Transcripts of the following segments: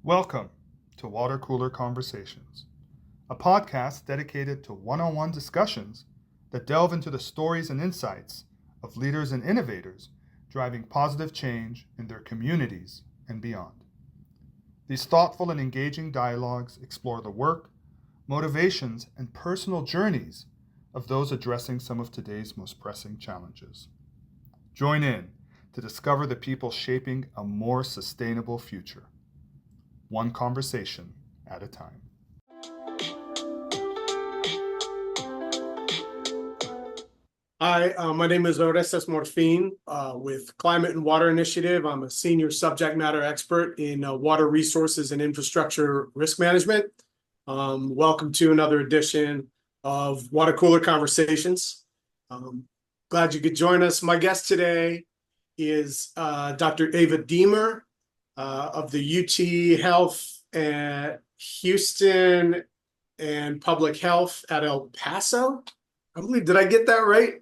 Welcome to Water Cooler Conversations, a podcast dedicated to one on one discussions that delve into the stories and insights of leaders and innovators driving positive change in their communities and beyond. These thoughtful and engaging dialogues explore the work, motivations, and personal journeys of those addressing some of today's most pressing challenges. Join in to discover the people shaping a more sustainable future, one conversation at a time. Hi, my name is Orestes Morfin with Climate and Water Initiative. I'm a senior subject matter expert in water resources and infrastructure risk management. Welcome to another edition of Water Cooler Conversations. Glad you could join us. My guest today is Dr. Ava Deemer of the UT Health at Houston and Public Health at El Paso. I believe, did I get that right?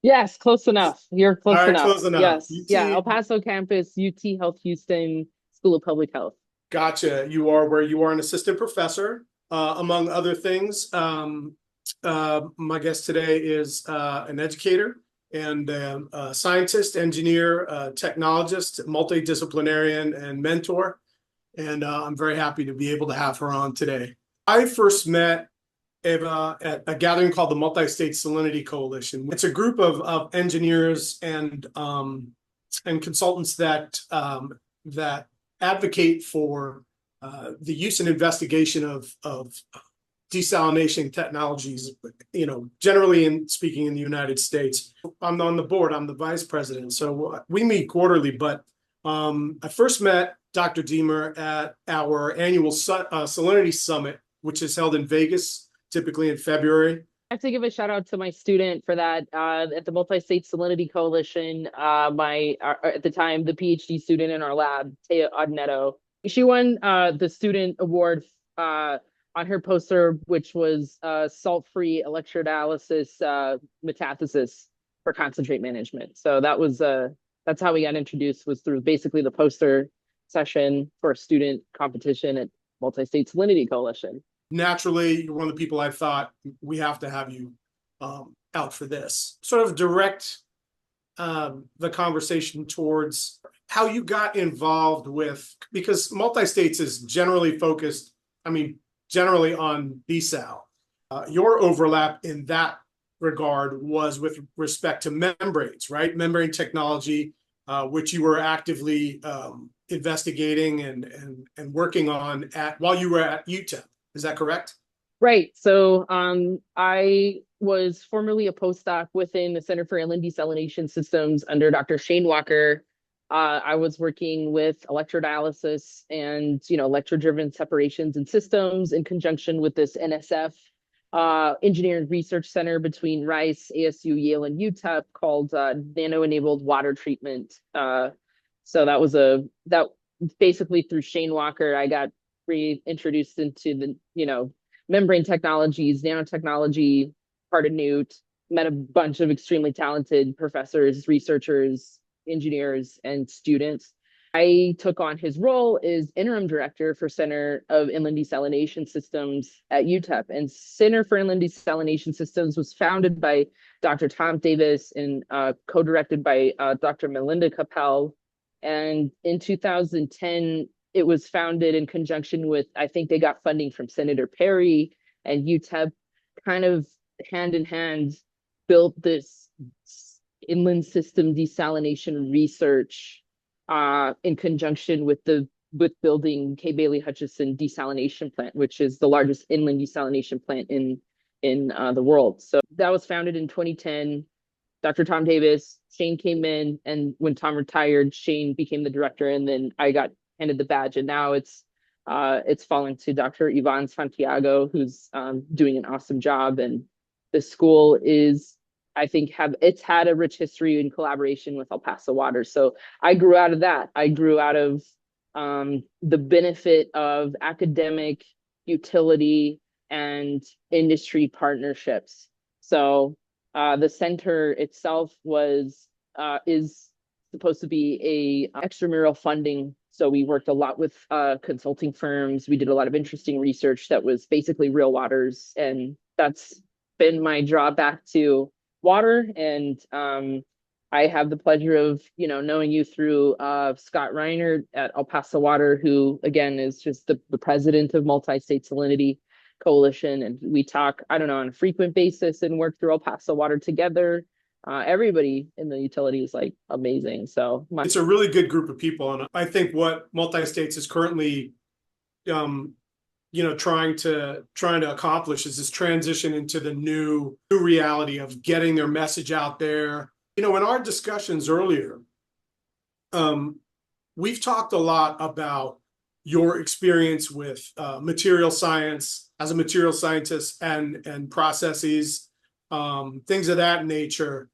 Yes, close enough. You're close All right, enough. close enough. Yes. UT, Yeah, El Paso campus, UT Health Houston School of Public Health. Gotcha. You are where you are an assistant professor, among other things. My guest today is an educator and a scientist, engineer, technologist, multidisciplinarian, and mentor. And I'm very happy to be able to have her on today. I first met Eva at a gathering called the Multi-State Salinity Coalition. It's a group of engineers and consultants that advocate for the use and investigation of desalination technologies, generally in speaking in the United States. I'm on the board, I'm the vice president, so we meet quarterly, but I first met Dr. Deemer at our annual Salinity Summit, which is held in Vegas, typically in February. I have to give a shout out to my student for that at the Multi-State Salinity Coalition. At the time, the PhD student in our lab, Taya Odneto, she won the student award on her poster, which was salt-free electrodialysis metathesis for concentrate management. So that's how we got introduced, was through basically the poster session for a student competition at Multi-State Salinity Coalition. Naturally, you're one of the people I thought we have to have you out for this. Sort of direct the conversation towards how you got involved with, because multi-states is generally focused, generally on desal. Your overlap in that regard was with respect to membranes, right? Membrane technology, which you were actively investigating and working on while you were at UTEP. Is that correct? Right. So I was formerly a postdoc within the Center for Inland Desalination Systems under Dr. Shane Walker. I was working with electrodialysis and electro-driven separations and systems in conjunction with this NSF engineering research center between Rice, ASU, Yale, and UTEP called Nano-Enabled Water Treatment. So that basically through Shane Walker, I got reintroduced into the membrane technologies, nanotechnology, part of Newt, met a bunch of extremely talented professors, researchers, engineers, and students. I took on his role as interim director for Center of Inland Desalination Systems at UTEP. And Center for Inland Desalination Systems was founded by Dr. Tom Davis and co-directed by Dr. Melinda Capel. And in 2010, it was founded in conjunction with, I think they got funding from Senator Perry, and UTEP kind of hand in hand built this inland system desalination research in conjunction with building K. Bailey Hutchison desalination plant, which is the largest inland desalination plant in the world. So that was founded in 2010. Dr. Tom Davis, Shane came in, and when Tom retired, Shane became the director, and then I got handed the badge, and now it's falling to Dr. Yvonne Santiago, who's doing an awesome job. And the school is, I think, it's had a rich history in collaboration with El Paso Water. So I grew out of that. I grew out of the benefit of academic utility and industry partnerships. So the center itself is supposed to be a extramural funding So we worked a lot with consulting firms. We did a lot of interesting research that was basically real waters, and that's been my drawback to water. And I have the pleasure of, knowing you through Scott Reiner at El Paso Water, who again is just the president of Multi-State Salinity Coalition. And we talk, I don't know, on a frequent basis and work through El Paso Water together. Everybody in the utility is like amazing. So it's a really good group of people. And I think what Multi-States is currently trying to accomplish is this transition into the new reality of getting their message out there. In our discussions earlier, we've talked a lot about your experience with material science as a material scientist and processes, things of that nature.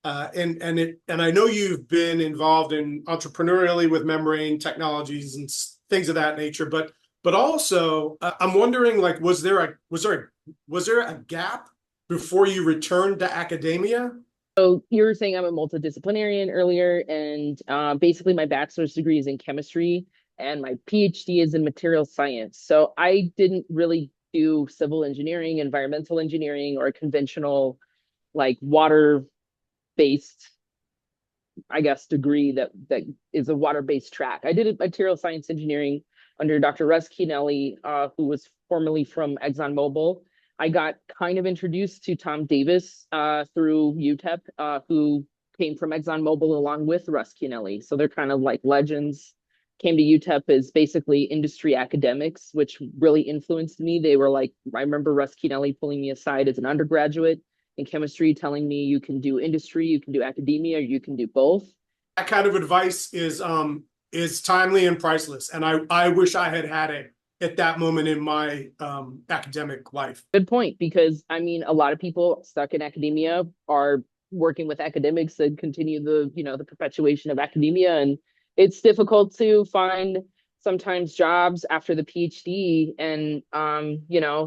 And I know you've been involved in entrepreneurially with membrane technologies and things of that nature, but also I'm wondering, like, was there a gap before you returned to academia? So you were saying I'm a multidisciplinarian earlier, and basically my bachelor's degree is in chemistry and my PhD is in material science. So I didn't really do civil engineering, environmental engineering, or conventional like water based, I guess, degree that is a water-based track. I did material science engineering under Dr. Russ Keenelly, who was formerly from ExxonMobil. I got kind of introduced to Tom Davis through UTEP, who came from ExxonMobil along with Russ Keenelly. So they're kind of like legends. Came to UTEP as basically industry academics, which really influenced me. They were like, I remember Russ Keenelly pulling me aside as an undergraduate in chemistry, telling me you can do industry, you can do academia, or you can do both. That kind of advice is timely and priceless, and I wish I had it at that moment in my academic life. Good point, because I mean, a lot of people stuck in academia are working with academics that continue the perpetuation of academia, and it's difficult to find sometimes jobs after the PhD. And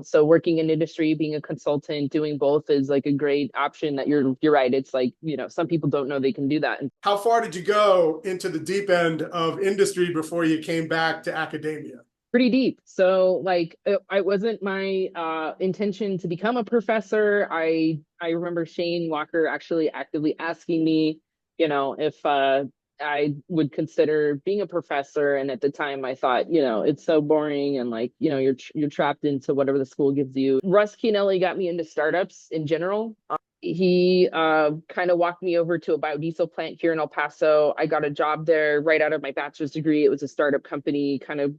so working in industry, being a consultant, doing both is like a great option. That you're right. It's like, some people don't know they can do that. How far did you go into the deep end of industry before you came back to academia? Pretty deep. So like it wasn't my intention to become a professor. I remember Shane Walker actually actively asking me, if I would consider being a professor. And at the time I thought, it's so boring, and like, you're trapped into whatever the school gives you. Russ Keenelly got me into startups in general. He kind of walked me over to a biodiesel plant here in El Paso. I got a job there right out of my bachelor's degree. It was a startup company, kind of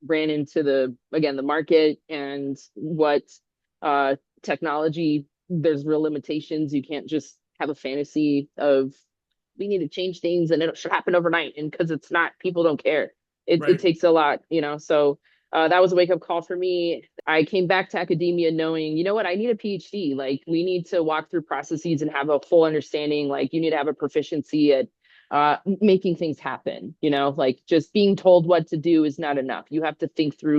ran into the market and what technology, there's real limitations. You can't just have a fantasy of we need to change things and it should happen overnight, and because it's not, people don't care. It takes a lot, so that was a wake-up call for me. I came back to academia knowing, what, I need a PhD. Like, we need to walk through processes and have a full understanding. Like, you need to have a proficiency at making things happen. Like, just being told what to do is not enough. You have to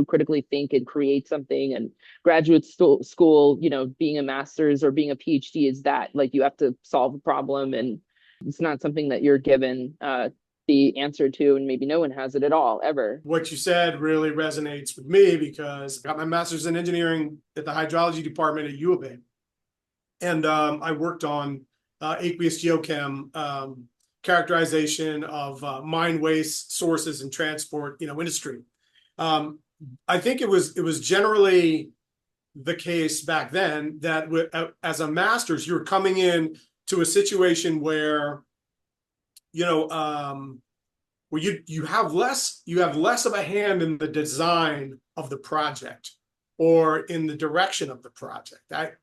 critically think and create something. And graduate school, being a master's or being a PhD is that. Like, you have to solve a problem, and it's not something that you're given the answer to, and maybe no one has it at all, ever. What you said really resonates with me, because I got my master's in engineering at the hydrology department at U of A. And I worked on aqueous geochem, characterization of mine waste sources and transport, industry. I think it was generally the case back then that as a master's, you were coming in to a situation where, where you have less of a hand in the design of the project or in the direction of the project. Like,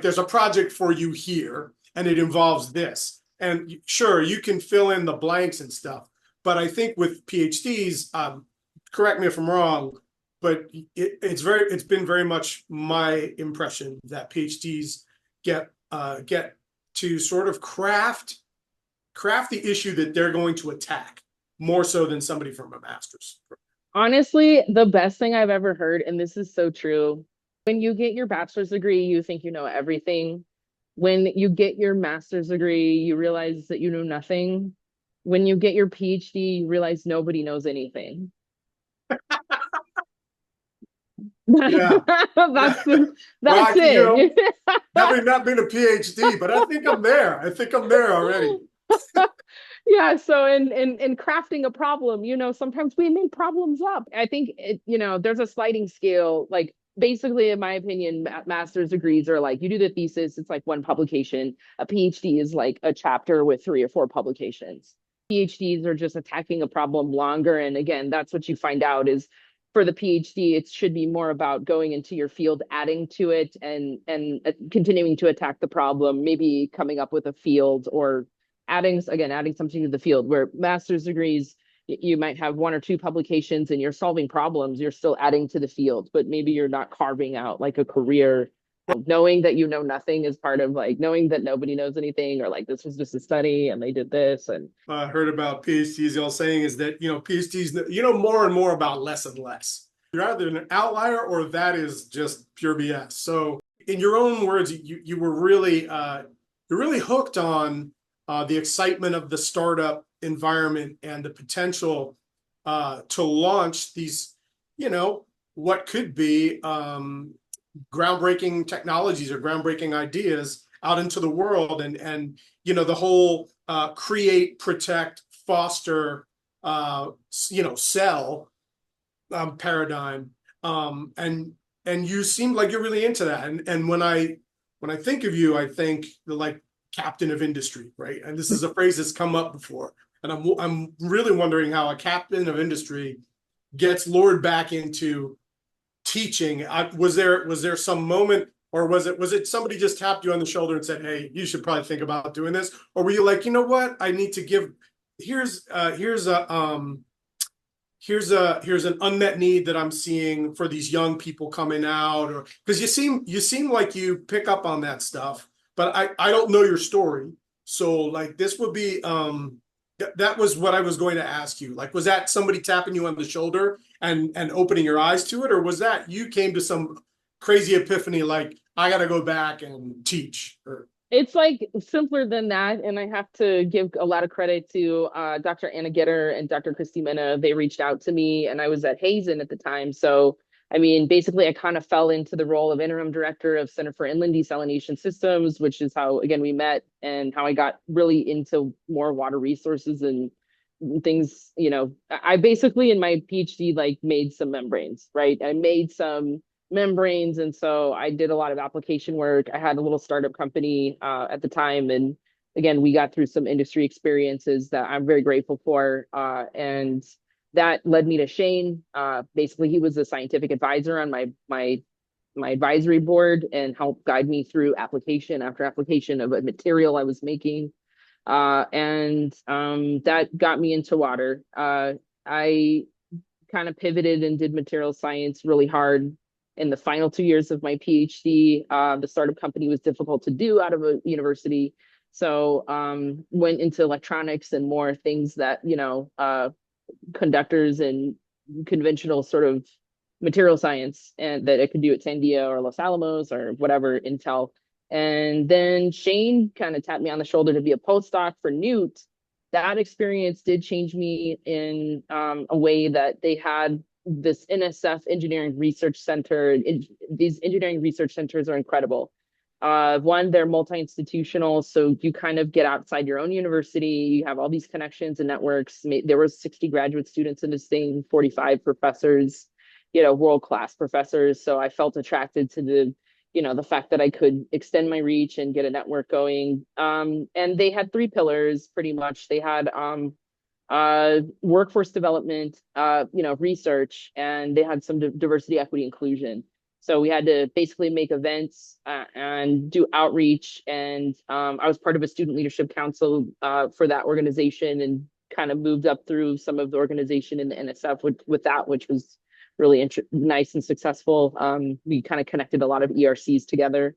there's a project for you here and it involves this. And sure, you can fill in the blanks and stuff. But I think with PhDs, correct me if I'm wrong, but it's been very much my impression that PhDs get to sort of craft the issue that they're going to attack more so than somebody from a master's. Honestly, the best thing I've ever heard, and this is so true, when you get your bachelor's degree, you think you know everything. When you get your master's degree, you realize that you know nothing. When you get your PhD, you realize nobody knows anything. Yeah. That's Well, that's it. having not been a PhD, but I think I'm there. I think I'm there already. Yeah, so in crafting a problem, sometimes we make problems up. I think there's a sliding scale. Like basically, in my opinion, master's degrees are like you do the thesis, it's like one publication. A PhD is like a chapter with 3 or 4 publications. PhDs are just attacking a problem longer, and again, that's what you find out is for the PhD, it should be more about going into your field, adding to it, and continuing to attack the problem, maybe coming up with a field or adding something to the field. Where master's degrees, you might have 1 or 2 publications and you're solving problems, you're still adding to the field, but maybe you're not carving out like a career. Knowing that you know nothing is part of like knowing that nobody knows anything, or like this was just a study and they did this. And I heard about PhDs. Y'all saying is that PhDs, more and more about less and less. You're either an outlier or that is just pure BS. So, in your own words, you were really you're really hooked on the excitement of the startup environment and the potential to launch these, what could be groundbreaking technologies or groundbreaking ideas out into the world, and the whole create, protect, foster, sell paradigm, and you seem like you're really into that. And when I think of you, I think the like captain of industry, right? And this is a phrase that's come up before, and I'm really wondering how a captain of industry gets lured back into teaching. Was there some moment, or was it somebody just tapped you on the shoulder and said, "Hey, you should probably think about doing this," or were you like, you know what, I need to give. Here's an unmet need that I'm seeing for these young people coming out, or because you seem like you pick up on that stuff, but I don't know your story, so like this would be that was what I was going to ask you. Like, was that somebody tapping you on the shoulder and opening your eyes to it, or was that you came to some crazy epiphany like I got to go back and teach? Or it's like simpler than that. And I have to give a lot of credit to Dr. Anna Getter and Dr. Christy Mena. They reached out to me and I was at Hazen at the time. So, I mean, basically, I kind of fell into the role of interim director of Center for Inland Desalination Systems, which is how, again, we met and how I got really into more water resources and things. I basically in my PhD, like made some membranes, right? I made some membranes. And so I did a lot of application work. I had a little startup company at the time. And again, we got through some industry experiences that I'm very grateful for. And that led me to Shane. Basically, he was a scientific advisor on my advisory board and helped guide me through application after application of a material I was making. And that got me into water. I kind of pivoted and did material science really hard in the final 2 years of my PhD. The startup company was difficult to do out of a university. So went into electronics and more things that, conductors and conventional sort of material science, and that I could do at Sandia or Los Alamos or whatever, Intel. And then Shane kind of tapped me on the shoulder to be a postdoc for Newt. That experience did change me in a way that they had this NSF Engineering Research Center. These engineering research centers are incredible. One, they're multi-institutional, so you kind of get outside your own university. You have all these connections and networks. There were 60 graduate students in this thing, 45 professors, world-class professors. So I felt attracted to the fact that I could extend my reach and get a network going. And they had 3 pillars, pretty much. They had workforce development, research, and they had some diversity, equity, inclusion. So we had to basically make events and do outreach. And I was part of a student leadership council for that organization, and kind of moved up through some of the organization in the NSF with that, which was really nice and successful. We kind of connected a lot of ERCs together.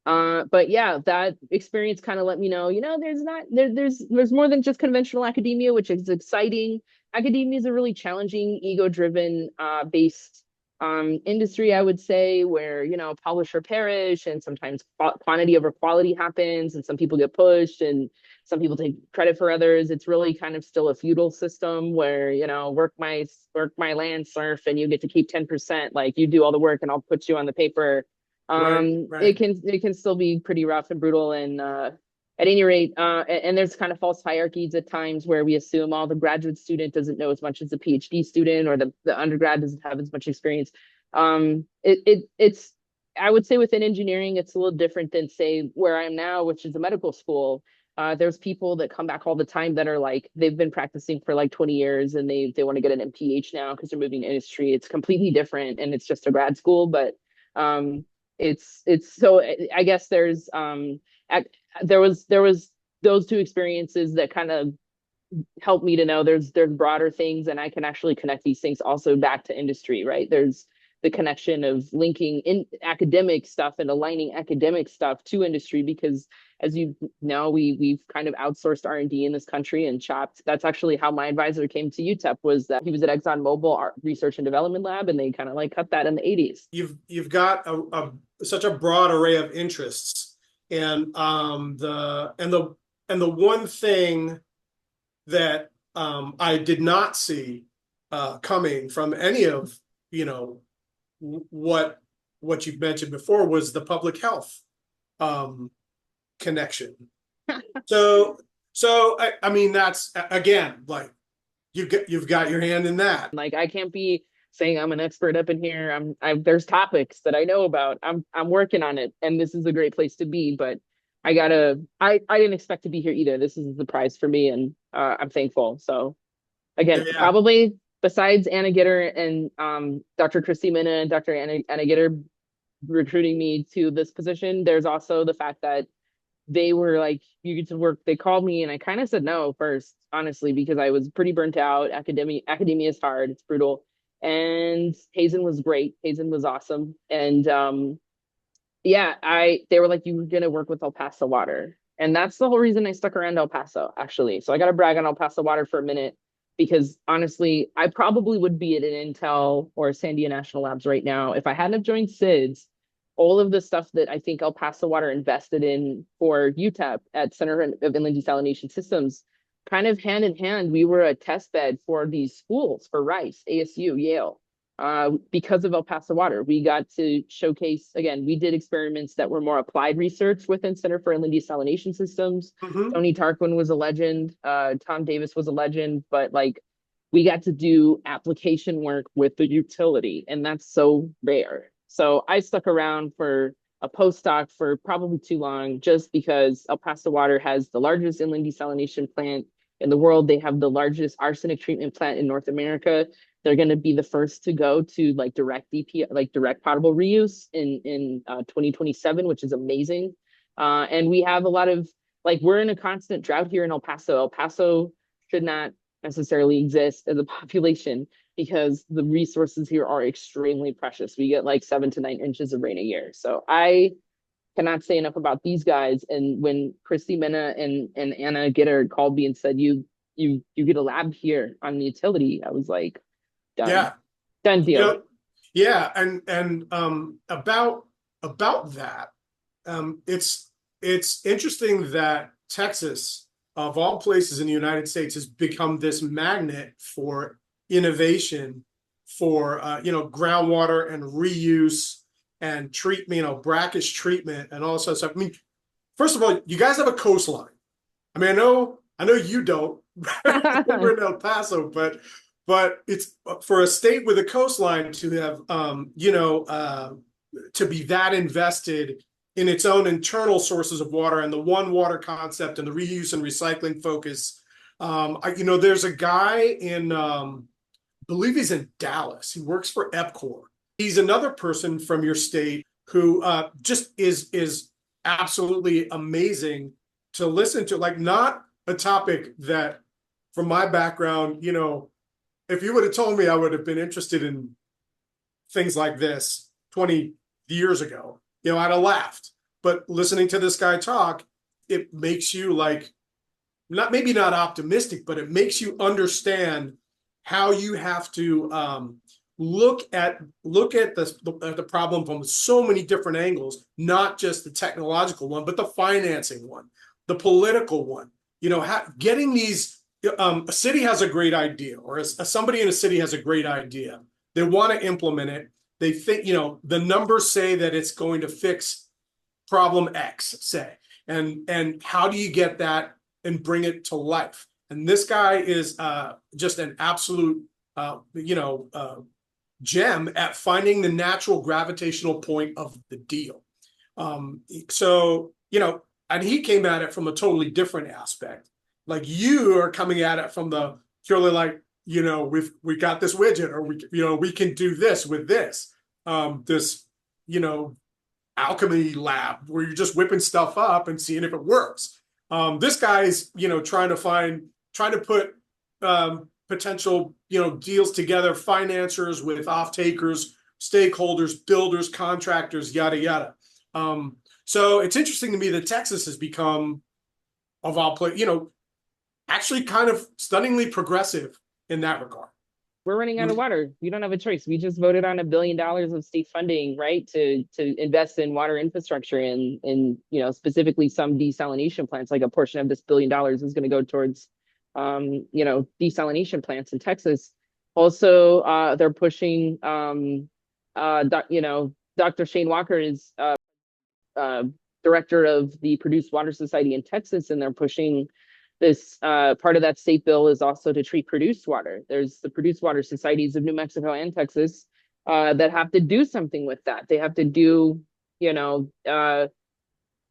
But yeah, that experience kind of let me know, there's more than just conventional academia, which is exciting. Academia is a really challenging, ego-driven, based Industry, I would say, where, polish or perish, and sometimes quantity over quality happens, and some people get pushed, and some people take credit for others. It's really kind of still a feudal system where, work my land, serf, and you get to keep 10%. Like, you do all the work and I'll put you on the paper. Right, It right. can still be pretty rough and brutal, and at any rate, and there's kind of false hierarchies at times where we assume all the graduate student doesn't know as much as the PhD student, or the undergrad doesn't have as much experience. It's I would say within engineering, it's a little different than, say, where I am now, which is a medical school. There's people that come back all the time that are like, they've been practicing for like 20 years and they want to get an MPH now because they're moving to industry. It's completely different, and it's just a grad school, but it's so I guess there was those two experiences that kind of helped me to know there's broader things, and I can actually connect these things also back to industry, right? There's the connection of linking in academic stuff and aligning academic stuff to industry, because as you know, we've kind of outsourced R&D in this country and chopped. That's actually how my advisor came to UTEP, was that he was at ExxonMobil Research and Development Lab, and they kind of like cut that in the 80s. You've got such a broad array of interests, and the one thing that I did not see coming from any of what you've mentioned before was the public health connection. So I mean, that's again, like, you've got your hand in that. Like, I can't be saying I'm an expert up in here. There's topics that I know about. I'm working on it, and this is a great place to be. But I didn't expect to be here either. This is a surprise for me, and I'm thankful. So again, Yeah. probably besides Anna Gitter and Dr. Christy Minna and Dr. Anna Gitter recruiting me to this position, there's also the fact that they were like, you get to work. They called me, and I kind of said no first, honestly, because I was pretty burnt out. Academia is hard, it's brutal. And Hazen was great. Hazen was awesome. And yeah, they were like, you were gonna work with El Paso Water. And that's the whole reason I stuck around El Paso, actually. So I gotta brag on El Paso Water for a minute, because honestly, I probably would be at an Intel or Sandia National Labs right now if I hadn't have joined SIDS. All of the stuff that I think El Paso Water invested in for UTEP at Center of Inland Desalination Systems, kind of hand in hand, we were a test bed for these schools, for Rice, ASU, Yale. Because of El Paso Water, we got to showcase, again, we did experiments that were more applied research within Center for Inland Desalination Systems. Mm-hmm. Tony Tarquin was a legend. Tom Davis was a legend, but like, we got to do application work with the utility, and that's so rare. So I stuck around for a postdoc for probably too long, just because El Paso Water has the largest inland desalination plant in the world. They have the largest arsenic treatment plant in North America. They're going to be the first to go to like direct DP, like direct potable reuse in 2027, which is amazing. And we have a lot of, like, we're in a constant drought here in El Paso. El Paso should not necessarily exist as a population, because the resources here are extremely precious. We get like 7 to 9 inches of rain a year. So I cannot say enough about these guys. And when Christy Minna and Anna Gitter called me and said, you get a lab here on the utility, I was like, done. Yeah. Done deal. Yeah, and about that, it's interesting that Texas, of all places in the United States, has become this magnet for innovation, for groundwater and reuse and treatment, brackish treatment and all sorts of stuff. I mean, first of all, you guys have a coastline. I mean, I know you don't. We're in El Paso, but it's for a state with a coastline to have to be that invested in its own internal sources of water, and the one water concept and the reuse and recycling focus. There's a guy in, I believe he's in Dallas. He works for EPCOR. He's another person from your state who just is absolutely amazing to listen to. Like, not a topic that, from my background, if you would have told me I would have been interested in things like this 20 years ago, I'd have laughed. But listening to this guy talk, it makes you maybe not optimistic, but it makes you understand how you have to look at the problem from so many different angles, not just the technological one, but the financing one, the political one. Getting these, a city has a great idea, or somebody in a city has a great idea. They want to implement it. They think, the numbers say that it's going to fix problem X, say, and how do you get that and bring it to life? And this guy is just an absolute, gem at finding the natural gravitational point of the deal. And he came at it from a totally different aspect. Like, you are coming at it from the purely like, we got this widget, or we can do this with this, alchemy lab where you're just whipping stuff up and seeing if it works. This guy's, trying to put potential, deals together, financiers with off-takers, stakeholders, builders, contractors, yada, yada. So it's interesting to me that Texas has become, of all places, actually kind of stunningly progressive in that regard. We're running out of water. We don't have a choice. We just voted on $1 billion of state funding, right, to invest in water infrastructure and specifically some desalination plants. Like, a portion of this $1 billion is going to go towards desalination plants in Texas. Also, they're pushing Dr. Shane Walker is director of the Produced Water Society in Texas, and they're pushing this part of that state bill is also to treat produced water. There's the Produced Water Societies of New Mexico and Texas that have to do something with that. They have to do,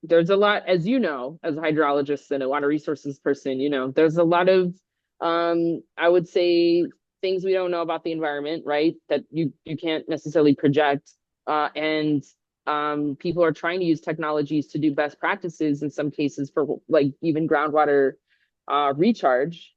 there's a lot, as you know, as a hydrologist and a water resources person, there's a lot of, I would say, things we don't know about the environment, right? That you can't necessarily project. And people are trying to use technologies to do best practices in some cases for, like, even groundwater recharge.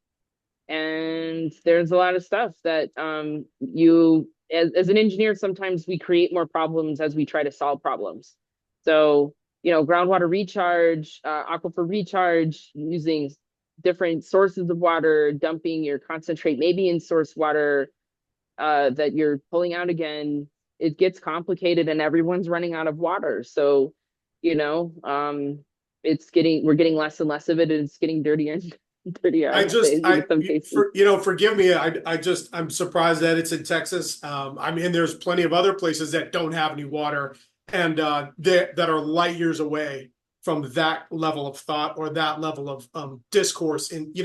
And there's a lot of stuff that as an engineer, sometimes we create more problems as we try to solve problems. So, groundwater recharge, aquifer recharge, using different sources of water, dumping your concentrate maybe in source water that you're pulling out again, it gets complicated and everyone's running out of water. So, we're getting less and less of it, and it's getting dirtier and dirtier. Forgive me. I'm surprised that it's in Texas. There's plenty of other places that don't have any water, and that are light years away from that level of thought or that level of discourse, and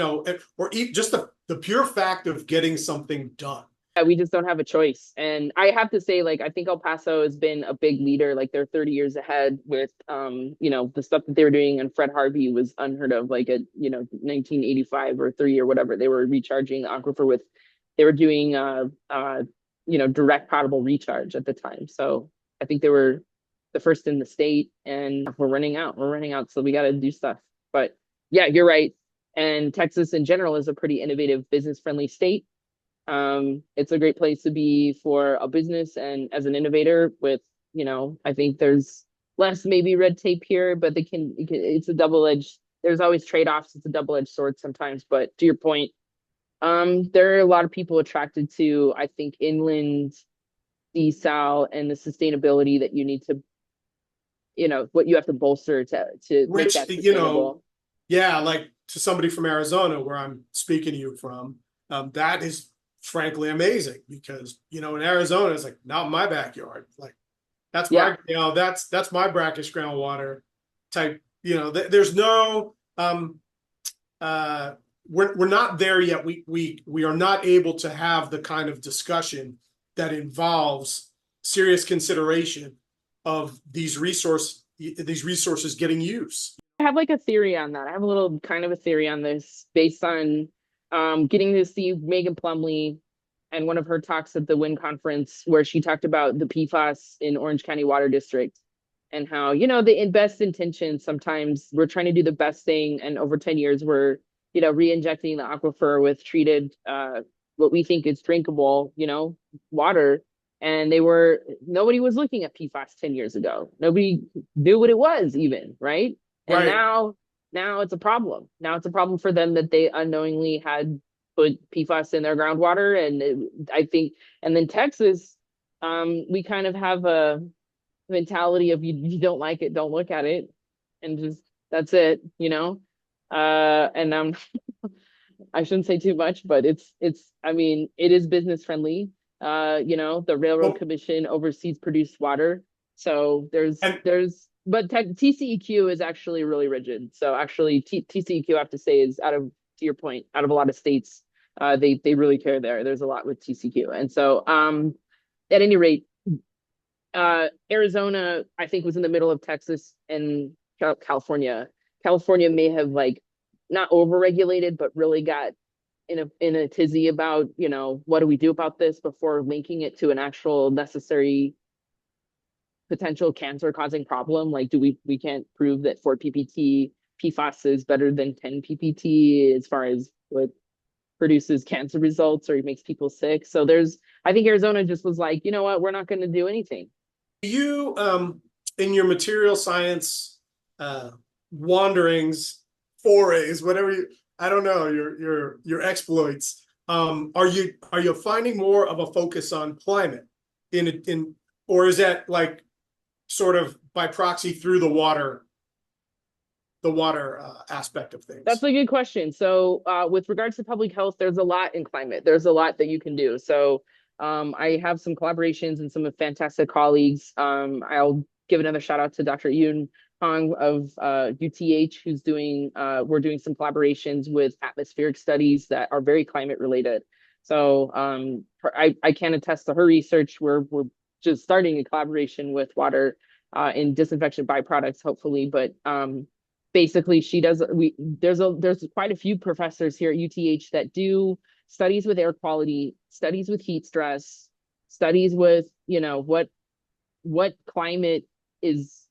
or just the pure fact of getting something done. We just don't have a choice. And I have to say, like, I think El Paso has been a big leader. Like, they're 30 years ahead with, the stuff that they were doing. And Fred Harvey was unheard of, like, at, 1985 or 3 or whatever. They were recharging the aquifer they were doing, direct potable recharge at the time. So I think they were the first in the state, and we're running out. So we got to do stuff. But yeah, you're right. And Texas in general is a pretty innovative, business-friendly state. It's a great place to be for a business and as an innovator with, I think there's less maybe red tape here, but it's a double-edged, there's always trade-offs. It's a double-edged sword sometimes, but to your point, there are a lot of people attracted to, I think, inland desal and the sustainability that you need to, what you have to bolster to make that sustainable. Yeah, like to somebody from Arizona, where I'm speaking to you from, that is frankly amazing, because in Arizona it's like, not my backyard, like that's my that's my brackish groundwater type. There's no we're not there yet. We are not able to have the kind of discussion that involves serious consideration of these resources getting use. I have like a theory on that. I have a little kind of a theory on this based on getting to see Megan Plumlee and one of her talks at the WIN conference, where she talked about the PFAS in Orange County Water District and how, the best intentions, sometimes we're trying to do the best thing. And over 10 years, we're, re-injecting the aquifer with treated, what we think is drinkable, water. And nobody was looking at PFAS 10 years ago. Nobody knew what it was even, right? And now it's a problem. Now it's a problem for them that they unknowingly had put PFAS in their groundwater. And I think, and then Texas, we kind of have a mentality of you don't like it, don't look at it, and just that's it, you know. And I shouldn't say too much, but it's I mean, it is business friendly. You know, the Railroad Well, Commission oversees produced water. So and but TCEQ is actually really rigid. So actually TCEQ I have to say is out of, to your point, out of a lot of states, they really care there. There's a lot with TCQ. And so at any rate, Arizona, I think, was in the middle of Texas and California. California may have like not overregulated, but really got in a tizzy about, you know, what do we do about this before linking it to an actual necessary potential cancer causing problem. Like, do we can't prove that 4 ppt PFAS is better than 10 ppt as far as what produces cancer results or makes people sick. So there's, I think Arizona just was like, you know what, we're not going to do anything. you, in your material science wanderings, forays, whatever you, I don't know, your exploits, are you finding more of a focus on climate in, or is that like sort of by proxy through the water aspect of That's things? a good question. So, with regards to public health, there's a lot in climate. There's a lot that you can do. So, I have some collaborations and some fantastic colleagues. I'll give another shout out to Dr. Yoon Hong of UTH, who's doing, we're doing some collaborations with atmospheric studies that are very climate related. So, I can attest to her research. We're just starting a collaboration with water in disinfection byproducts, hopefully, but basically she does there's quite a few professors here at UTH that do studies with air quality, studies with heat stress, studies with, you know, what climate is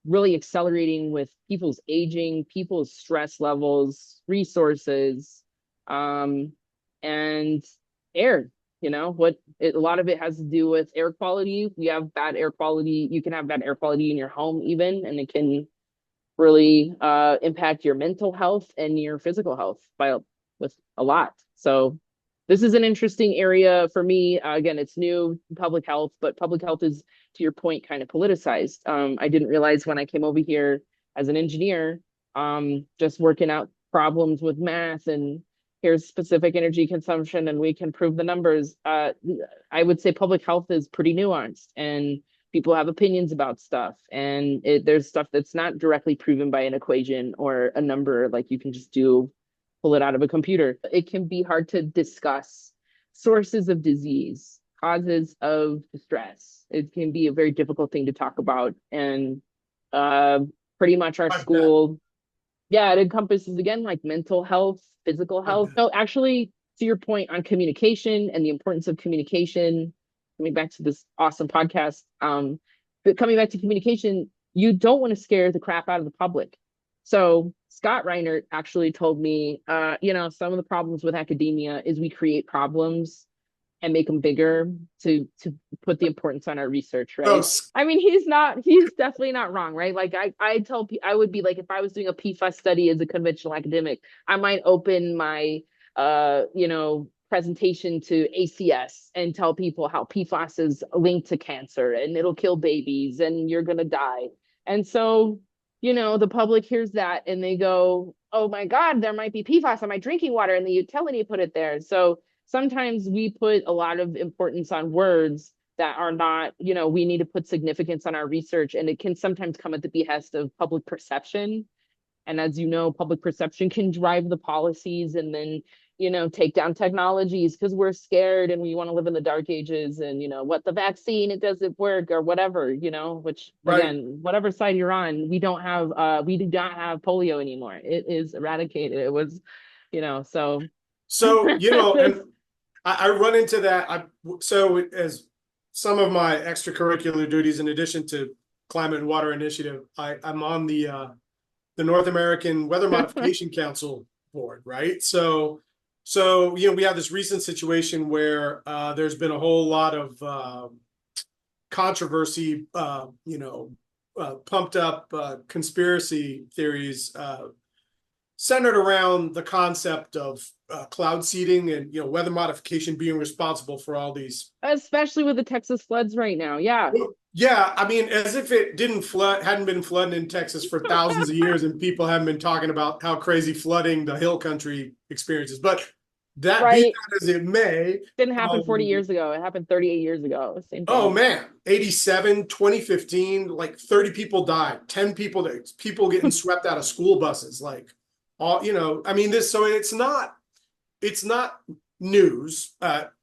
really accelerating with people's aging, people's stress levels, resources, and air. You know what, a lot of it has to do with air quality. We have bad air quality. You can have bad air quality in your home even, and it can really impact your mental health and your physical health by with a lot. So this is an interesting area for me. Again, it's new public health, but public health is, to your point, kind of politicized. I didn't realize when I came over here as an engineer, just working out problems with math and here's specific energy consumption and we can prove the numbers. I would say public health is pretty nuanced and people have opinions about stuff, and there's stuff that's not directly proven by an equation or a number like you can just pull it out of a computer. It can be hard to discuss sources of disease, causes of distress. It can be a very difficult thing to talk about, and pretty much our school, yeah, it encompasses again like mental health, physical health. So actually, to your point on communication and the importance of communication, coming back to this awesome podcast, but coming back to communication, you don't want to scare the crap out of the public. So Scott Reinert actually told me, you know, some of the problems with academia is we create problems and make them bigger to put the importance on our research, right? I mean, he's definitely not wrong, right? Like I tell people, I would be like, if I was doing a PFAS study as a conventional academic, I might open my you know, presentation to ACS and tell people how PFAS is linked to cancer and it'll kill babies and you're gonna die. And so, you know, the public hears that and they go, oh my God, there might be PFAS on my drinking water, and the utility put it there. So sometimes we put a lot of importance on words that are not, you know, we need to put significance on our research, and it can sometimes come at the behest of public perception. And as you know, public perception can drive the policies and then, you know, take down technologies because we're scared and we want to live in the dark ages, and, you know, what the vaccine, it doesn't work or whatever, you know, which again, whatever side you're on, we do not have polio anymore. It is eradicated. It was, you know, so. So, you know, and I run into that. So as some of my extracurricular duties, in addition to Climate and Water Initiative, I'm on the North American Weather Modification Council board, right? So, you know, we have this recent situation where there's been a whole lot of controversy, you know, pumped up conspiracy theories centered around the concept of cloud seeding and weather modification being responsible for all these. Especially with the Texas floods right now. Yeah. Yeah, I mean, as if it didn't flood, hadn't been flooding in Texas for thousands of years, and people haven't been talking about how crazy flooding the hill country experiences. But that be Right. that as it may, Didn't happen 40 years ago. It happened 38 years ago. Same thing. oh man, 87, 2015, like 30 people died, 10 people getting swept out of school buses, like all, I mean, so it's not news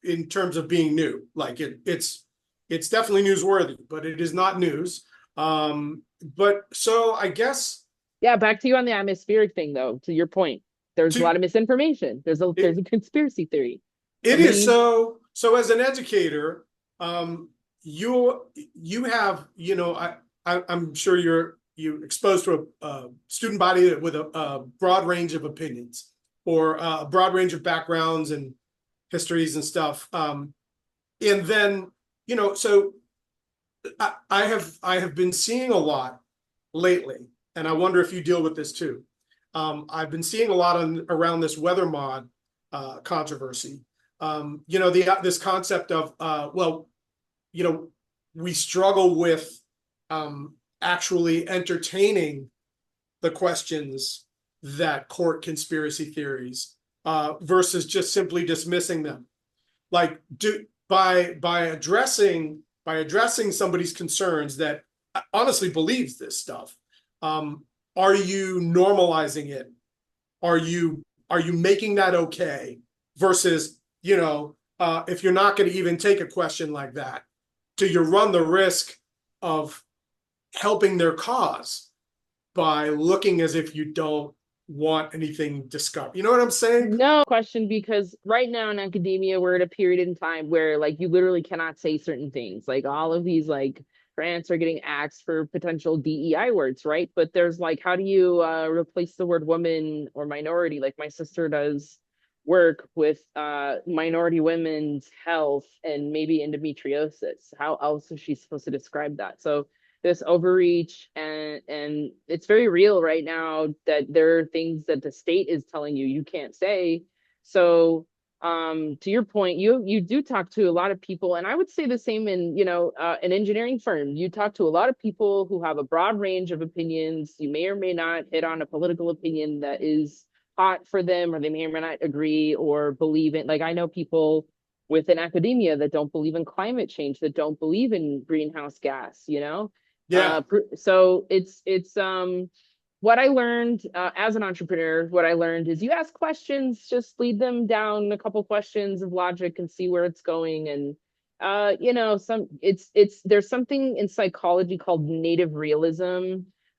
in terms of being new. Like it's definitely newsworthy, but it is not news. But so I guess Yeah, back to you on the atmospheric thing though, to your point. There's a to lot of misinformation. There's a conspiracy theory. it is Somebody so as an educator, you have, I'm sure you exposed to a student body with a broad range of opinions or a broad range of backgrounds and histories and stuff. And then, so I have been seeing a lot lately, and I wonder if you deal with this too. I've been seeing a lot around this weather mod controversy. This concept of well, we struggle with actually entertaining the questions that court conspiracy theories versus just simply dismissing them. Like by addressing somebody's concerns that honestly believes this stuff, are you normalizing it? Are you making that okay? Versus, if you're not going to even take a question like that, do you run the risk of helping their cause by looking as if you don't want anything discovered? You know what I'm saying? no question, because right now in academia we're at a period in time where like you literally cannot say certain things. Like all of these like grants are getting axed for potential DEI words, right? But there's like, how do you replace the word woman or minority? Like my sister does work with minority women's health and maybe endometriosis. How else is she supposed to describe that? So this overreach, and it's very real right now that there are things that the state is telling you you can't say. So to your point, you do talk to a lot of people, and I would say the same in an engineering firm. You talk to a lot of people who have a broad range of opinions. You may or may not hit on a political opinion that is hot for them, or they may or may not agree or believe in. Like I know people within academia that don't believe in climate change, that don't believe in greenhouse gas, Yeah. so it's what I learned as an entrepreneur. What I learned is you ask questions, just lead them down a couple questions of logic and see where it's going. And there's something in psychology called native realism,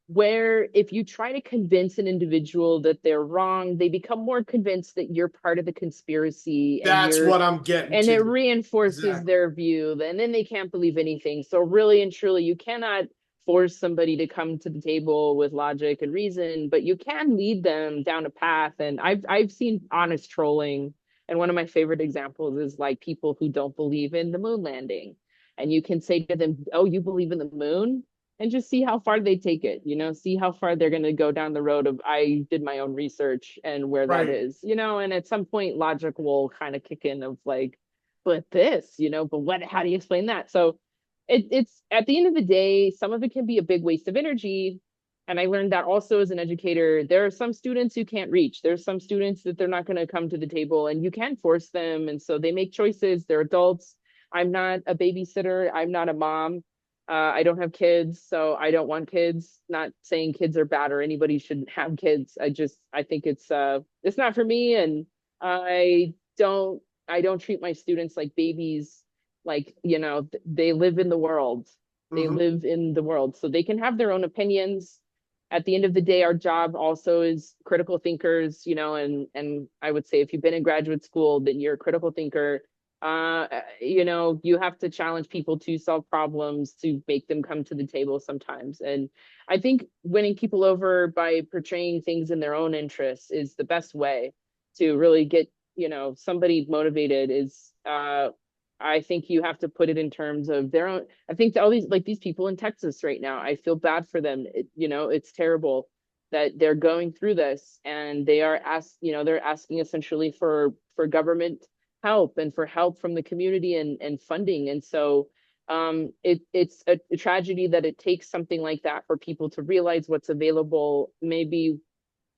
where if you try to convince an individual that they're wrong, they become more convinced that you're part of the conspiracy, That's what I'm getting and it to. reinforces Exactly. their view, and then they can't believe anything. So really and truly, you cannot force somebody to come to the table with logic and reason, but you can lead them down a path. And I've seen honest trolling, and one of my favorite examples is like people who don't believe in the moon landing, and you can say to them, "Oh, you believe in the moon?" And just see how far they take it. See how far they're going to go down the road of, I did my own research and where that Right. is. And at some point logic will kind of kick in of like, but this, but what, how do you explain that? So it's at the end of the day, some of it can be a big waste of energy. And I learned that also as an educator. There are some students you can't reach. There's some students that they're not going to come to the table, and you can't force them. And so they make choices. They're adults. I'm not a babysitter. I'm not a mom. I don't have kids, so I don't want kids. Not saying kids are bad or anybody shouldn't have kids. I think it's not for me. And I don't I don't treat my students like babies. Like, they live in the world. They Mhm. live in the world. So they can have their own opinions. At the end of the day, our job also is critical thinkers, and I would say if you've been in graduate school, then you're a critical thinker. You have to challenge people to solve problems, to make them come to the table sometimes. And I think winning people over by portraying things in their own interests is the best way to really get, somebody motivated. Is I think you have to put it in terms of their own. I think all these, like these people in Texas right now, I feel bad for them. It's terrible. that they're going through this, and they're asking essentially for government help and for help from the community and funding. And so it's a tragedy that it takes something like that for people to realize what's available. Maybe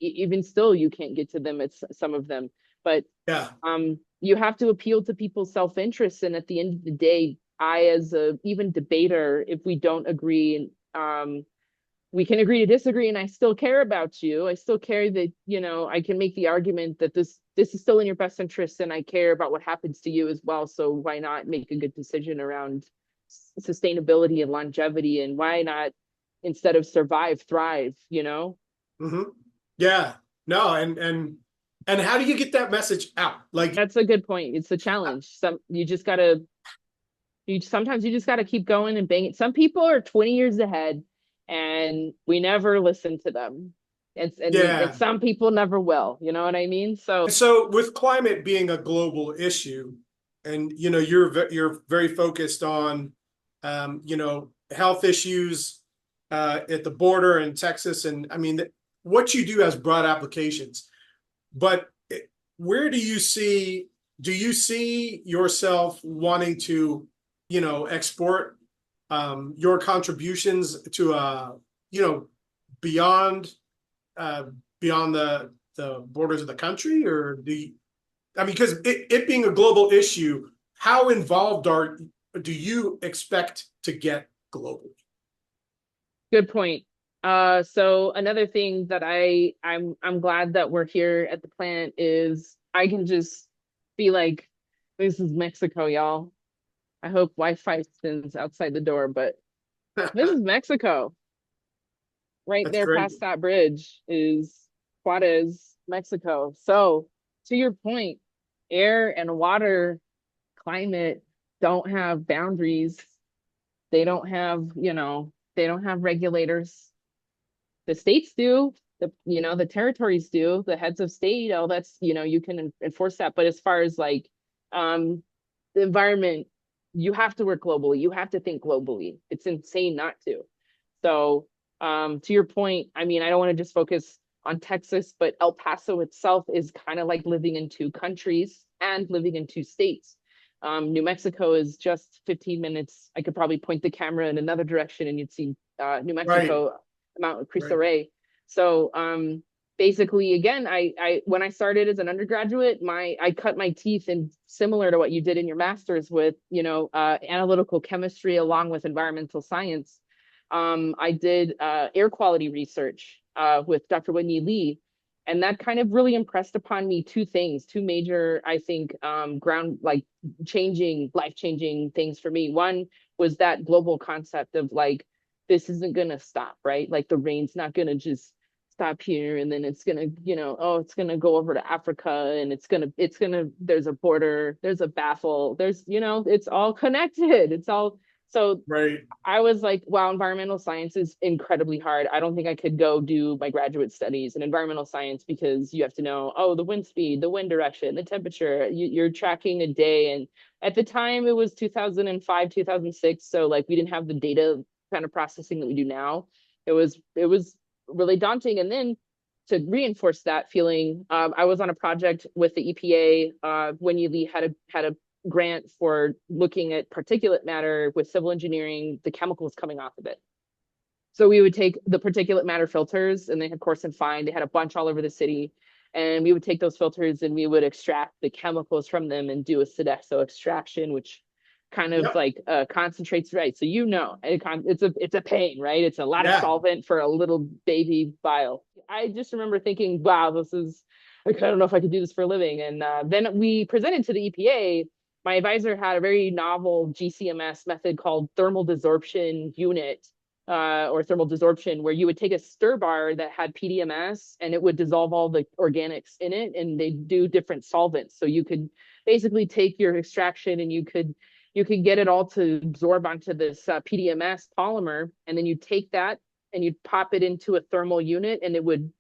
even still you can't get to them, it's some of them, but Yeah. you have to appeal to people's self-interest. And at the end of the day, I, as a even debater, if we don't agree, we can agree to disagree, and I still care about you. I still care that, I can make the argument that this is still in your best interest, and I care about what happens to you as well. So why not make a good decision around sustainability and longevity, and why not, instead of survive, thrive, Mm-hmm. Yeah. No, and how do you get that message out? Like, That's a good point. It's a challenge. Sometimes you just gotta keep going and bang it. Some people are 20 years ahead, and we never listen to them. And yeah. some people never will. You know what I mean? So And so with climate being a global issue, and you're very focused on health issues at the border in Texas, and I mean what you do has broad applications. But where do you see yourself wanting to, export your contributions to beyond uh, beyond the borders of the country, or because it being a global issue, how involved do you expect to get globally? good point. So another thing that I'm glad that we're here at the plant is I can just be like, this is Mexico, y'all. I hope Wi-Fi extends outside the door, but this is Mexico. Right That's there great. past that bridge is Juarez, Mexico. So to your point, air and water, climate don't have boundaries. They don't have, they don't have regulators. The states do, the territories do, the heads of state, oh, that's, you can enforce that. But as far as like the environment, you have to work globally. You have to think globally. It's insane not to. So to your point, I mean, I don't want to just focus on Texas, but El Paso itself is kind of like living in two countries and living in two states. New Mexico is just 15 minutes. I could probably point the camera in another direction and you'd see New Right. Mexico, Mount Cristo Right. Rey. So basically, again, I when I started as an undergraduate, I cut my teeth in, similar to what you did in your master's, with analytical chemistry along with environmental science. I did air quality research with Dr. Whitney Lee, and that kind of really impressed upon me two things, two major, I think, life changing things for me. One was that global concept of like, this isn't gonna stop, right? Like the rain's not gonna just stop here and then it's gonna, it's gonna go over to Africa, and it's gonna, there's a border, there's a baffle, there's, it's all connected. It's all, so Right. I was like, wow, environmental science is incredibly hard. I don't think I could go do my graduate studies in environmental science, because you have to know, oh, the wind speed, the wind direction, the temperature. You're tracking a day. And at the time, it was 2005, 2006. So like we didn't have the data kind of processing that we do now. It was really daunting. And then to reinforce that feeling, I was on a project with the EPA when you had a grant for looking at particulate matter with civil engineering, the chemicals coming off of it. So we would take the particulate matter filters, and they had coarse and fine. They had a bunch all over the city. And we would take those filters and we would extract the chemicals from them and do a Sodexo extraction, which kind of Yep. like concentrates, right? So it's a pain, right? It's a lot of Yeah. solvent for a little baby vial. I just remember thinking, wow, this is, like, I don't know if I could do this for a living. And then we presented to the EPA. My advisor had a very novel GCMS method called thermal desorption unit, or thermal desorption, where you would take a stir bar that had PDMS and it would dissolve all the organics in it, and they do different solvents. So you could basically take your extraction and you could get it all to absorb onto this PDMS polymer, and then you take that and you'd pop it into a thermal unit, and it would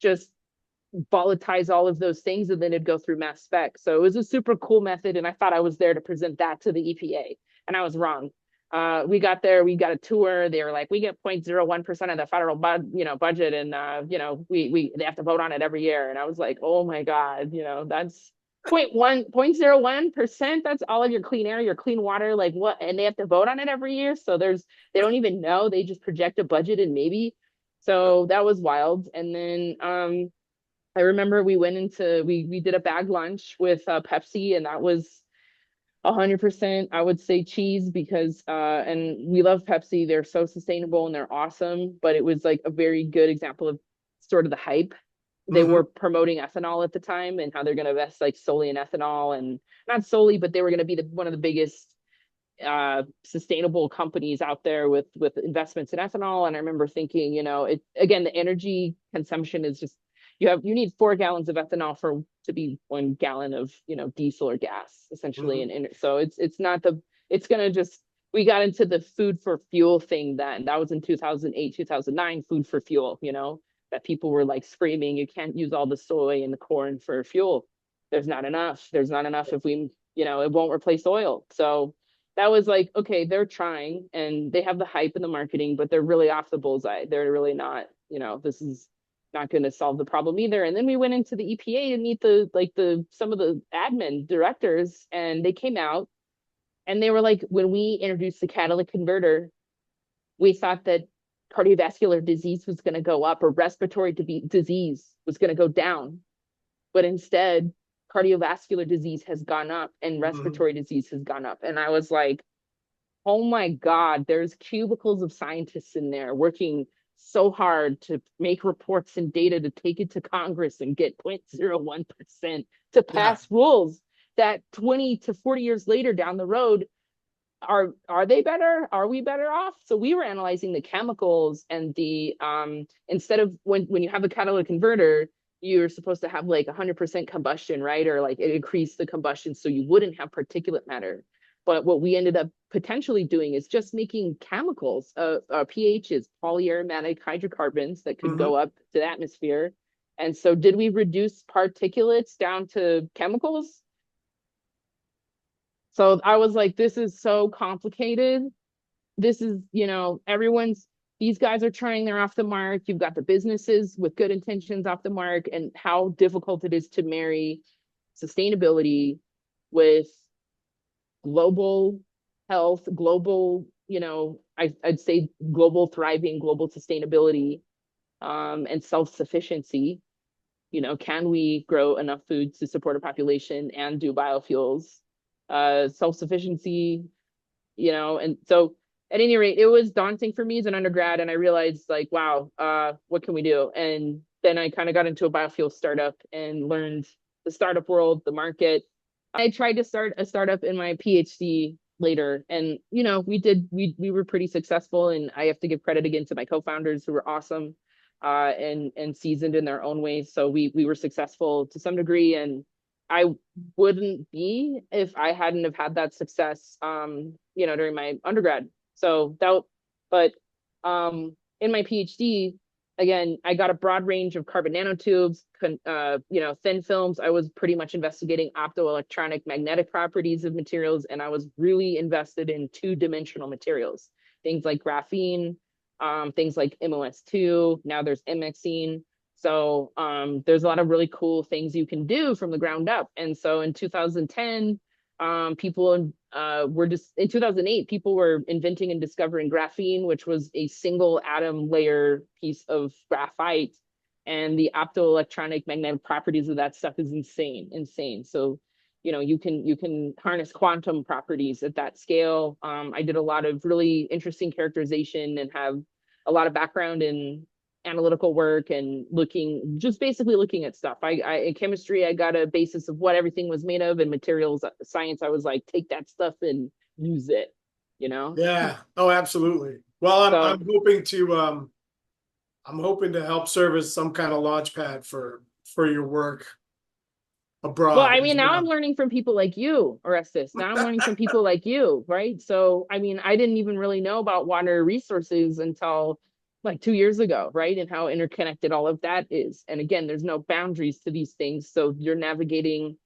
just volatilize all of those things, and then it'd go through mass spec. So it was a super cool method, and I thought I was there to present that to the EPA, and I was wrong. We got there, we got a tour. They were like, we get 0.01% of the federal budget, and we they have to vote on it every year. And I was like, oh my God, that's 0.01%. That's all of your clean air, your clean water, like what? And they have to vote on it every year. So they don't even know. They just project a budget and maybe. So that was wild. And then I remember we did a bag lunch with Pepsi, and that was 100%, I would say cheese because and we love Pepsi. They're so sustainable and they're awesome, but it was like a very good example of sort of the hype. They Mhm. were promoting ethanol at the time and how they're going to invest like solely in ethanol, and not solely, but they were going to be one of the biggest sustainable companies out there with investments in ethanol. And I remember thinking, it again, the energy consumption is just you need 4 gallons of ethanol to be 1 gallon of diesel or gas essentially. Mhm. And so it's not it's gonna just we got into the food for fuel thing then. That was in 2008, 2009, food for fuel, that people were like screaming, you can't use all the soy and the corn for fuel. There's not enough if we, it won't replace oil. So that was like, okay, they're trying and they have the hype and the marketing, but they're really off the bullseye. They're really not, this is not going to solve the problem either. And then we went into the EPA to meet some of the admin directors, and they came out and they were like, when we introduced the catalytic converter, we thought that cardiovascular disease was going to go up or respiratory disease was going to go down. But instead, cardiovascular disease has gone up and Mhm. respiratory disease has gone up. And I was like, oh my God, there's cubicles of scientists in there working so hard to make reports and data to take it to Congress and get 0.01% to Yeah. pass rules that 20 to 40 years later down the road are they better? Are we better off? So we were analyzing the chemicals and the instead of when you have a catalytic converter, you're supposed to have like 100% combustion, right? Or like it increased the combustion so you wouldn't have particulate matter. But what we ended up potentially doing is just making chemicals, pHs, polyaromatic hydrocarbons that could Mhm. go up to the atmosphere. And so did we reduce particulates down to chemicals? So I was like, this is so complicated. This is, these guys are trying, they're off the mark. You've got the businesses with good intentions off the mark, and how difficult it is to marry sustainability with global health, global, I'd say global thriving, global sustainability, and self-sufficiency. Can we grow enough food to support a population and do biofuels? Self-sufficiency, and so at any rate, it was daunting for me as an undergrad, and I realized like, wow, what can we do? And then I kind of got into a biofuel startup and learned the startup world, the market. I tried to start a startup in my PhD later, and we were pretty successful, and I have to give credit again to my co-founders who were awesome, and seasoned in their own ways. So we were successful to some degree, and I wouldn't be if I hadn't have had that success, during my undergrad. So that, but in my PhD, again, I got a broad range of carbon nanotubes, thin films. I was pretty much investigating optoelectronic magnetic properties of materials, and I was really invested in two-dimensional materials, things like graphene, things like MOS2. Now there's MXene. So there's a lot of really cool things you can do from the ground up. And so in 2010, people were just in 2008, people were inventing and discovering graphene, which was a single atom layer piece of graphite. And the optoelectronic magnetic properties of that stuff is insane. So, you can harness quantum properties at that scale. I did a lot of really interesting characterization and have a lot of background in analytical work and basically looking at stuff. In chemistry, I got a basis of what everything was made of, and materials science, I was like, take that stuff and use it, you know? Yeah. Oh, absolutely. Well, So, I'm hoping to help serve as some kind of launch pad for your work well, abroad I as mean, now I'm well. learning from people like you, Orestes. Now I'm learning from people like you, right? So, I mean, I didn't even really know about water resources until like 2 years ago, right? And how interconnected all of that is. And again, there's no boundaries to these things. So you're navigating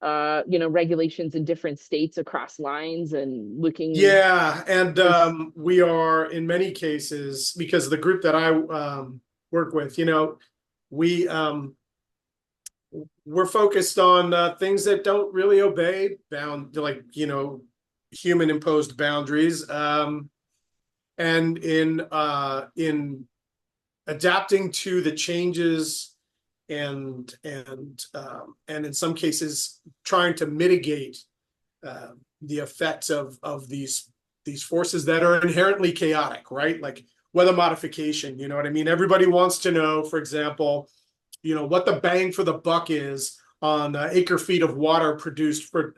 regulations in different states across lines and looking. Yeah, and we are in many cases, because the group that I work with, we we're focused on things that don't really obey human imposed boundaries, and in adapting to the changes, and in some cases trying to mitigate the effects of these forces that are inherently chaotic, right? Like weather modification, you know what I mean? Everybody wants to know, for example, what the bang for the buck is on acre feet of water produced per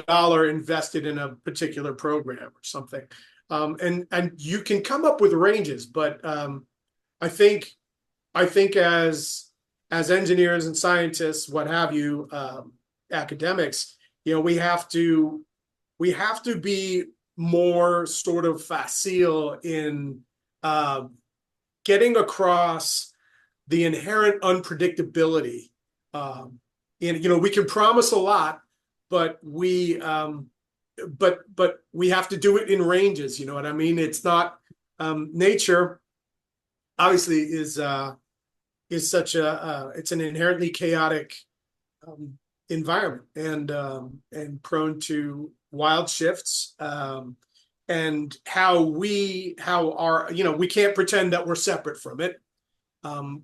dollar invested in a particular program or something. And you can come up with ranges, but I think as engineers and scientists, what have you, academics, we have to be more sort of facile in getting across the inherent unpredictability. And we can promise a lot, but we have to do it in ranges. You know what I mean? It's not nature. Obviously, is such it's an inherently chaotic environment, and prone to wild shifts. And we can't pretend that we're separate from it.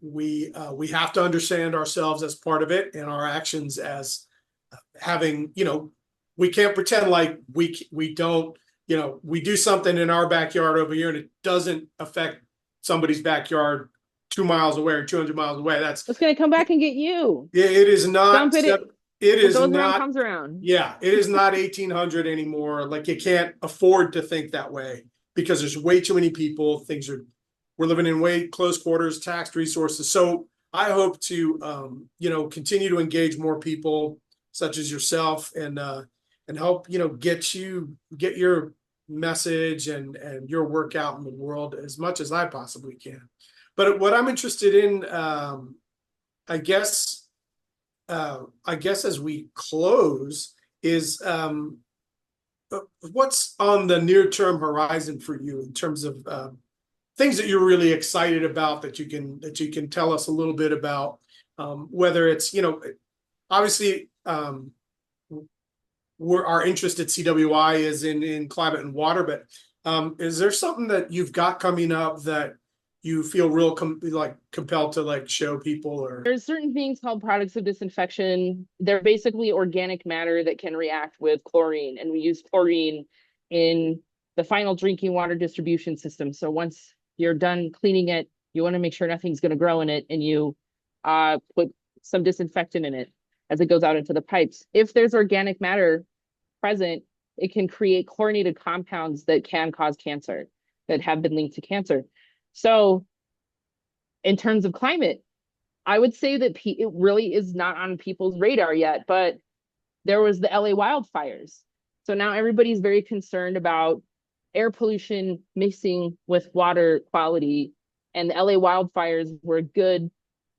We have to understand ourselves as part of it, and our actions as having, we can't pretend like we don't, we do something in our backyard over here and it doesn't affect somebody's backyard 2 miles away or 200 miles away. It's going to come back and get you. It is not. Dump it. It is goes not. Around comes around. Yeah, it is not 1800 anymore. Like, you can't afford to think that way, because there's way too many people. We're living in way close quarters, taxed resources. So I hope to continue to engage more people such as yourself, and help get your message and your work out in the world as much as I possibly can. But what I'm interested in, I guess as we close, is what's on the near-term horizon for you in terms of things that you're really excited about, that you can tell us a little bit about, whether it's, obviously, our interest at CWI is in climate and water, but is there something that you've got coming up that you feel real compelled to show people? Or there's certain things called products of disinfection. They're basically organic matter that can react with chlorine, and we use chlorine in the final drinking water distribution system. So once you're done cleaning it, you want to make sure nothing's going to grow in it, and you put some disinfectant in it as it goes out into the pipes. If there's organic matter present, it can create chlorinated compounds that can cause cancer, that have been linked to cancer. So in terms of climate, I would say that it really is not on people's radar yet, but there was the LA wildfires. So now everybody's very concerned about air pollution mixing with water quality. And the LA wildfires were a good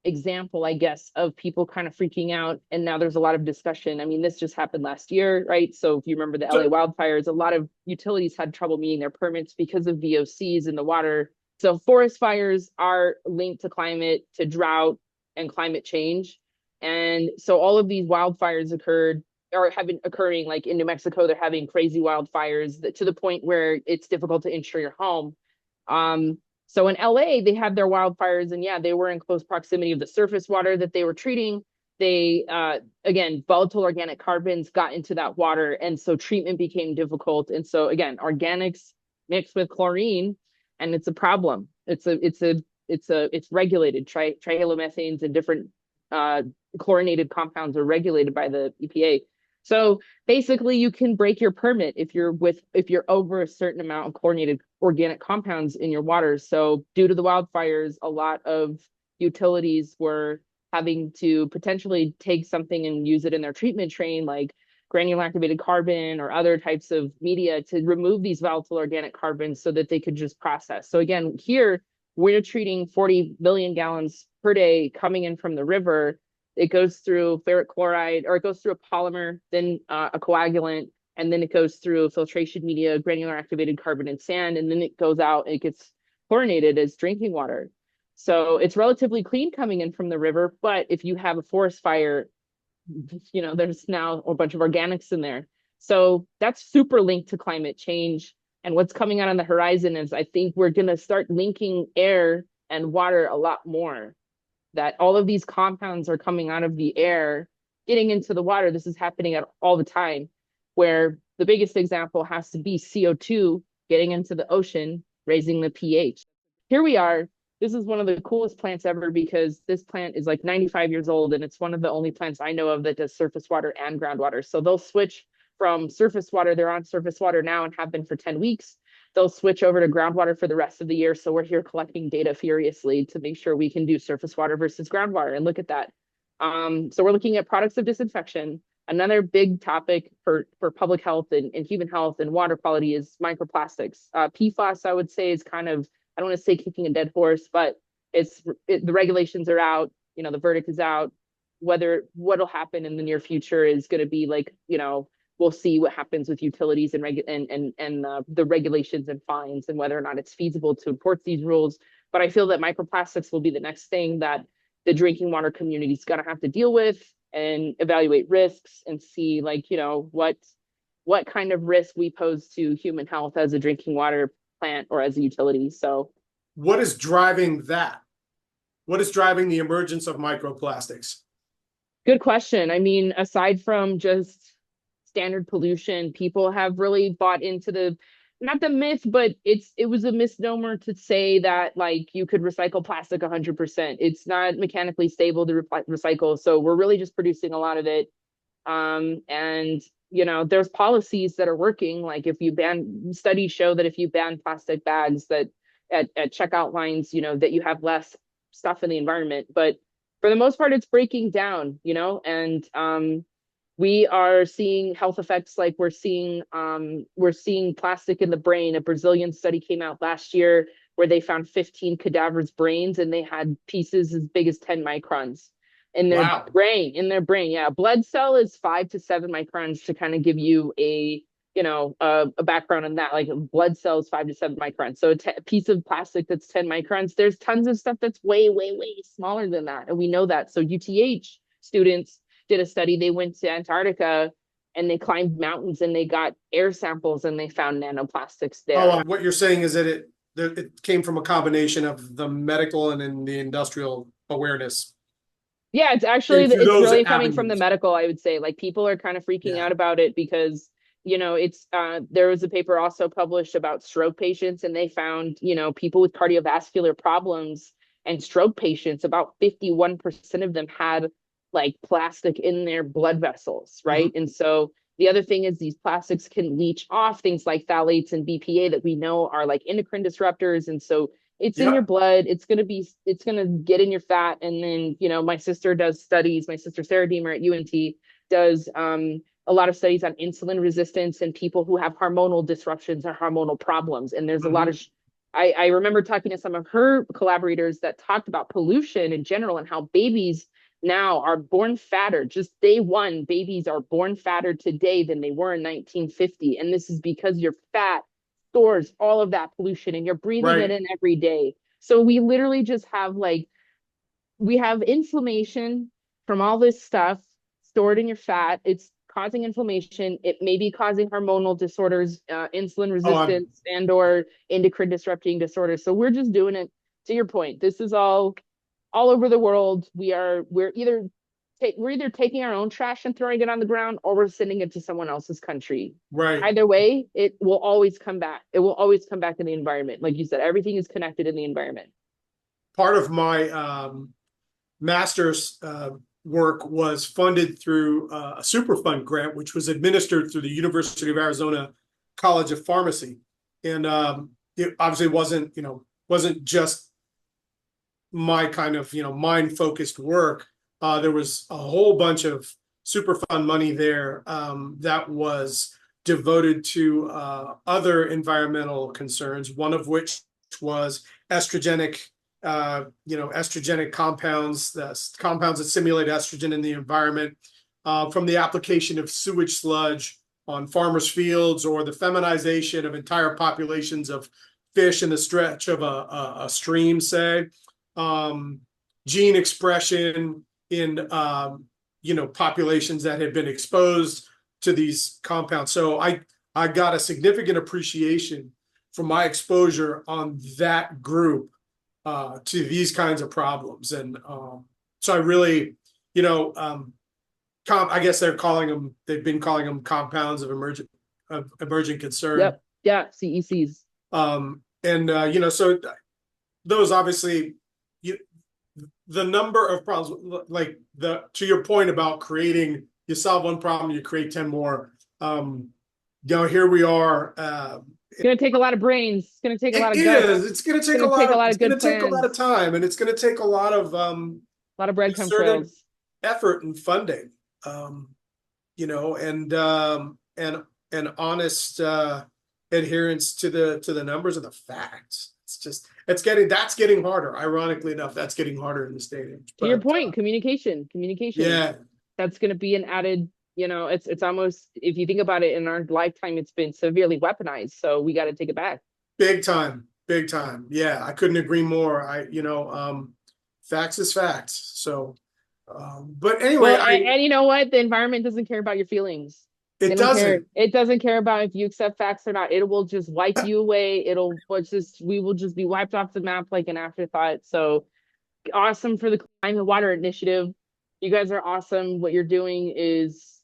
example, I guess, of people kind of freaking out. And now there's a lot of discussion. I mean, this just happened last year, right? So if you remember the LA wildfires, a lot of utilities had trouble meeting their permits because of VOCs in the water. So forest fires are linked to climate, to drought and climate change. And so all of these wildfires occurred, or have been occurring, like in New Mexico, they're having crazy wildfires to the point where it's difficult to insure your home. So in LA, they had their wildfires, and yeah, they were in close proximity of the surface water that they were treating. They, again, volatile organic carbons got into that water, and so treatment became difficult. And so again, organics mixed with chlorine, and it's a problem. It's regulated. Trihalomethanes and different chlorinated compounds are regulated by the EPA. So basically, you can break your permit if you're over a certain amount of chlorinated organic compounds in your water. So due to the wildfires, a lot of utilities were having to potentially take something and use it in their treatment train, like granular activated carbon or other types of media, to remove these volatile organic carbons so that they could just process. So again, here we're treating 40 million gallons per day coming in from the river. It goes through ferric chloride, or it goes through a polymer, then a coagulant, and then it goes through filtration media, granular activated carbon and sand, and then it goes out and it gets chlorinated as drinking water. So it's relatively clean coming in from the river, but if you have a forest fire, there's now a bunch of organics in there. So that's super linked to climate change. And what's coming out on the horizon is I think we're going to start linking air and water a lot more. That all of these compounds are coming out of the air, getting into the water. This is happening all the time, where the biggest example has to be CO2 getting into the ocean, raising the pH. Here we are. This is one of the coolest plants ever because this plant is like 95 years old, and it's one of the only plants I know of that does surface water and groundwater. So they'll switch from surface water. They're on surface water now and have been for 10 weeks. They'll switch over to groundwater for the rest of the year. So we're here collecting data furiously to make sure we can do surface water versus groundwater and look at that. So we're looking at products of disinfection. Another big topic for public health and human health and water quality is microplastics. PFAS, I would say, is kind of, I don't want to say kicking a dead horse, but the regulations are out, the verdict is out. What'll happen in the near future is going to be like, we'll see what happens with utilities and the regulations and fines and whether or not it's feasible to enforce these rules. But I feel that microplastics will be the next thing that the drinking water community is going to have to deal with and evaluate risks and see, like, what kind of risk we pose to human health as a drinking water plant or as a utility. So what is driving that? What is driving the emergence of microplastics? Good question. I mean, aside from just standard pollution, people have really bought into not the myth, but it was a misnomer to say that like you could recycle plastic 100%. It's not mechanically stable to recycle. So we're really just producing a lot of it. And there's policies that are working. Like if you studies show that if you ban plastic bags, that at checkout lines, that you have less stuff in the environment. But for the most part, it's breaking down, and we are seeing health effects. Like we're seeing plastic in the brain. A Brazilian study came out last year where they found 15 cadavers' brains, and they had pieces as big as 10 microns in their brain. Yeah, blood cell is 5 to 7 microns, to kind of give you a background on that. Like blood cells 5 to 7 microns. So a piece of plastic that's 10 microns. There's tons of stuff that's way, way, way smaller than that, and we know that. So UTH students did a study. They went to Antarctica and they climbed mountains and they got air samples and they found nanoplastics there. Oh, what you're saying is that it came from a combination of the medical and in the industrial awareness. Yeah, it's really coming from the medical, I would say. Like people are kind of freaking out about it because it's there was a paper also published about stroke patients, and they found people with cardiovascular problems and stroke patients, about 51% of them had like plastic in their blood vessels, right? And so the other thing is these plastics can leach off things like phthalates and BPA that we know are like endocrine disruptors. And so it's in your blood. It's going to get in your fat. And then, my sister does studies. My sister, Sarah Deemer at UNT, does a lot of studies on insulin resistance and people who have hormonal disruptions or hormonal problems. And there's a lot of, I remember talking to some of her collaborators that talked about pollution in general and how babies now are born fatter. Just day one, babies are born fatter today than they were in 1950. And this is because your fat stores all of that pollution and you're breathing it in every day. So we literally just have we have inflammation from all this stuff stored in your fat. It's causing inflammation. It may be causing hormonal disorders, insulin resistance, and or endocrine disrupting disorders. So we're just doing it. To your point, this is all over the world. We're either taking our own trash and throwing it on the ground, or we're sending it to someone else's country. Right. Either way, it will always come back. It will always come back in the environment. Like you said, everything is connected in the environment. Part of my master's work was funded through a Superfund grant, which was administered through the University of Arizona College of Pharmacy. And it obviously wasn't just my kind of, mind-focused work. There was a whole bunch of Superfund money there that was devoted to other environmental concerns, one of which was estrogenic estrogenic compounds, the compounds that simulate estrogen in the environment, from the application of sewage sludge on farmers' fields, or the feminization of entire populations of fish in the stretch of a stream, say, gene expression in populations that have been exposed to these compounds. So I got a significant appreciation for my exposure on that group to these kinds of problems. And so I really, I guess they've been calling them compounds of emerging concern. Yep. Yeah. CECs. So those obviously, the number of problems, like to your point about you solve one problem, you create 10 more. Here we are. It's going to take a lot of brains. It's going to take a lot of guts. It's going to take a lot of time, and it's going to take a lot of breadcrumb trails, effort and funding. And honest adherence to the numbers and the facts. That's getting harder. Ironically enough, that's getting harder in this day and age. To your point, communication. Yeah, that's going to be an added. It's almost, if you think about it, in our lifetime, it's been severely weaponized. So we got to take it back. Big time. Yeah, I couldn't agree more. Facts is facts. So, but anyway, and you know what? The environment doesn't care about your feelings. It doesn't. It doesn't care about if you accept facts or not. It will just wipe you away. We will just be wiped off the map like an afterthought. So awesome for the Climate Water Initiative. You guys are awesome. What you're doing is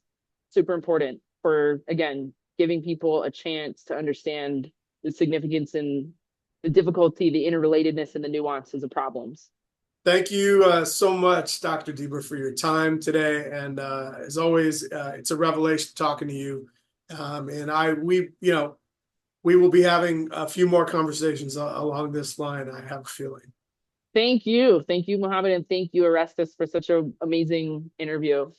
super important for, again, giving people a chance to understand the significance and the difficulty, the interrelatedness, and the nuances of problems. Thank you so much, Dr. Deemer, for your time today. And as always, it's a revelation talking to you. We will be having a few more conversations along this line, I have a feeling. Thank you, Mohammed, and thank you, Orestes, for such an amazing interview.